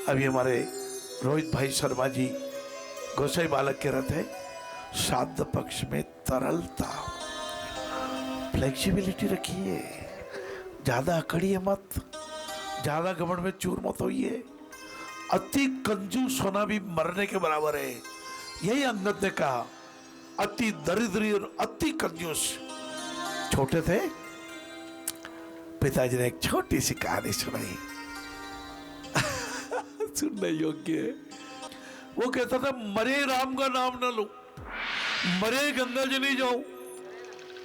अभी हमारे रोहित भाई शर्मा जी गोसाई बालक के रथ है, श्राद्ध पक्ष में तरलता, फ्लेक्सिबिलिटी रखिए, ज्यादा अकड़िए मत, ज्यादा घमंड में चूर मत होइए। अति कंजूस होना भी मरने के बराबर है, यही अंगद ने कहा, अति दरिद्री और अति कंजूस। छोटे थे, पिताजी ने एक छोटी सी कहानी सुनाई सुनने योग्य है। वो कहता था, मरे राम का नाम न लो, मरे गंगा जी नहीं जाओ।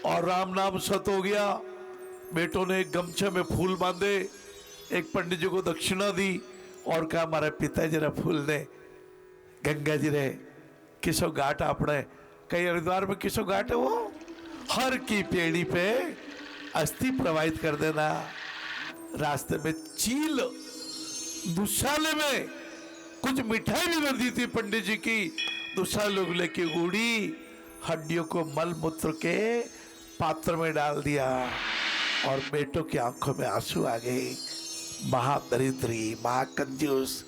और राम नाम सत हो गया। बेटों ने एक गमछे में फूल बांधे, एक पंडित जी को दक्षिणा दी और कहा, हमारे पिताजी ने फूल ने गंगा जी ने किसो घाट आपने, कई हरिद्वार में किसो घाट है वो, हर की पेड़ी पे अस्थि प्रवाहित कर देना। रास्ते में चील, दुशाले में कुछ मिठाई भी बन दी थी पंडित जी की, दुशाले लोग लेके उड़ी, हड्डियों को मल मूत्र के पात्र में डाल दिया और बेटों की आंखों में आंसू आ गए। महादरिद्री, महाकंजूस।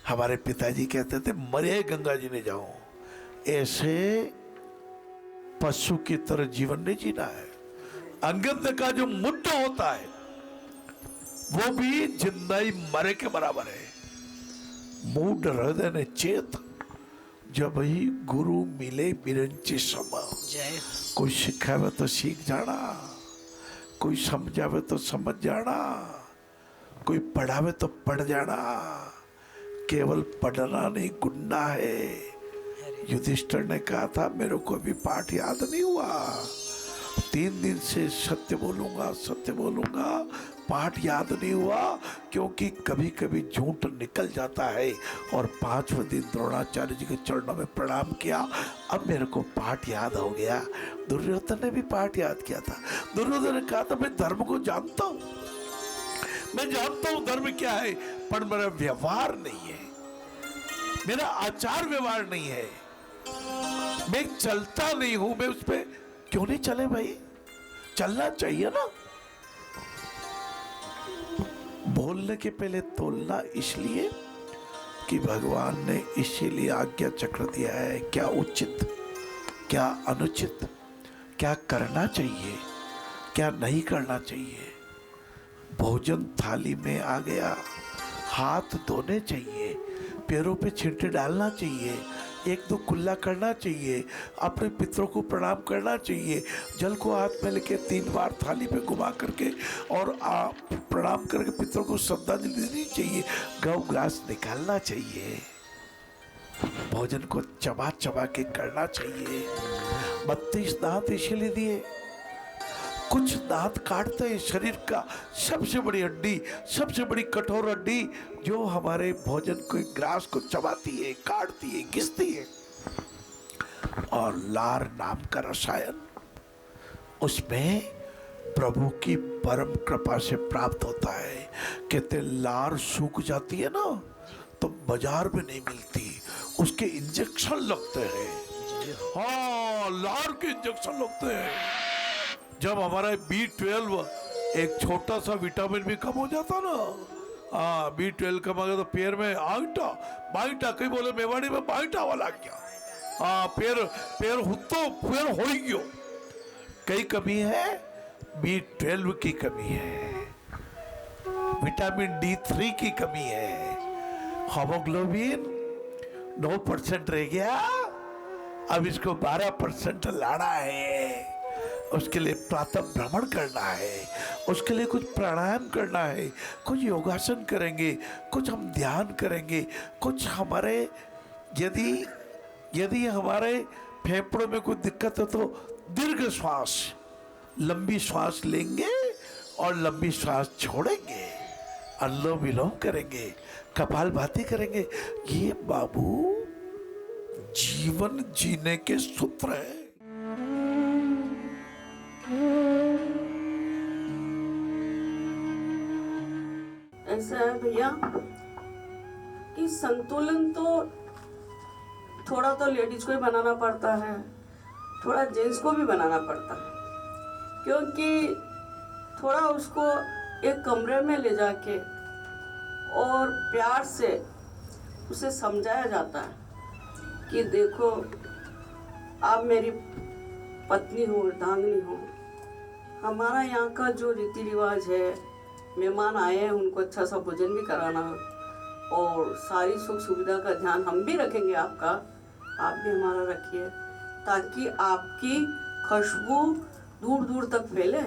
हमारे पिताजी कहते थे, मरे गंगा जी ने जाओ। ऐसे पशु की तरह जीवन नहीं जीना है। अंगद का जो मुद्दा होता है वो भी जिंदाई मरे के बराबर है। मूड हृदय ने चेत, जब ही गुरु मिले बिरंची सम। कोई सिखावे तो सीख जाना, कोई समझावे तो समझ जाना, कोई पढ़ावे तो पढ़ जाना। केवल पढ़ना नहीं, गुन्ना है। युधिष्ठिर ने कहा था, मेरे को अभी पाठ याद नहीं हुआ, 3 दिन से सत्य बोलूंगा, सत्य बोलूंगा, पाठ याद नहीं हुआ, क्योंकि कभी कभी झूठ निकल जाता है। और 5वें दिन द्रोणाचार्य जी के चरणों में प्रणाम किया, अब मेरे को पाठ याद हो गया। दुर्योधन ने भी पाठ याद किया था। दुर्योधन ने कहा था, मैं धर्म को जानता हूं, मैं जानता हूं धर्म क्या है, पर मेरा व्यवहार नहीं है, मेरा आचार व्यवहार नहीं है, मैं चलता नहीं हूं। मैं उस पर क्यों नहीं चले भाई, चलना चाहिए ना। बोलने के पहले तोलना, इसलिए कि भगवान ने इसीलिए आज्ञा चक्र दिया है, क्या उचित, क्या अनुचित, क्या करना चाहिए, क्या नहीं करना चाहिए। भोजन थाली में आ गया, हाथ धोने चाहिए, पैरों पे छींटे डालना चाहिए, 1-2 कुल्ला करना चाहिए, अपने पितरों को प्रणाम करना चाहिए, जल को हाथ में लेके 3 बार थाली पे घुमा करके और प्रणाम करके पितरों को श्रद्धांजलि देनी चाहिए, गौ ग्रास निकालना चाहिए, भोजन को चबा चबा के करना चाहिए। 32 दांत इसीलिए दिए, कुछ दांत काटते हैं शरीर का सबसे बड़ी हड्डी, सबसे बड़ी कठोर हड्डी, जो हमारे भोजन को, ग्रास को चबाती है, काटती है, घिसती है। और लार नाम का रसायन, उसमें प्रभु की परम कृपा से प्राप्त होता है। कहते लार सूख जाती है ना, तो बाजार में नहीं मिलती, उसके इंजेक्शन लगते हैं। हाँ, लार के इंजेक्शन लगते हैं। जब हमारा B12, एक छोटा सा विटामिन भी कम हो जाता ना, B12 कम आ गया तो पैर में आईटा, बाईटा, कई बोले मेवाड़ी में बाईटा वाला क्या, पैर हुत्तो पैर हो ही गयो। कई कमी है, B12 की कमी है, विटामिन D3 की कमी है, हीमोग्लोबिन 9% रह गया, अब इसको 12% लाना है। उसके लिए प्रातः भ्रमण करना है, उसके लिए कुछ प्राणायाम करना है, कुछ योगासन करेंगे, कुछ हम ध्यान करेंगे, कुछ हमारे यदि हमारे फेफड़ों में कोई दिक्कत है तो दीर्घ श्वास, लंबी श्वास लेंगे और लंबी श्वास छोड़ेंगे, अनुलोम विलोम करेंगे, कपालभाति करेंगे। ये बाबू जीवन जीने के सूत्र है। ऐसा है भैया कि संतुलन तो थोड़ा तो लेडीज को ही बनाना पड़ता है, थोड़ा जेंट्स को भी बनाना पड़ता है, क्योंकि थोड़ा उसको एक कमरे में ले जाके और प्यार से उसे समझाया जाता है कि देखो आप मेरी पत्नी हो, अर्धांगिनी हो। हमारा यहाँ का जो रीति रिवाज है, मेहमान आए हैं उनको अच्छा सा भोजन भी कराना और सारी सुख सुविधा का ध्यान हम भी रखेंगे आपका, आप भी हमारा रखिए, ताकि आपकी खुशबू दूर दूर तक फैले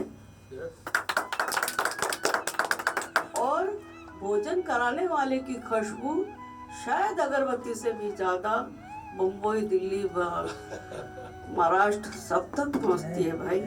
और भोजन कराने वाले की खुशबू शायद अगरबत्ती से भी ज़्यादा मुंबई, दिल्ली, महाराष्ट्र सब तक पहुँचती है भाई।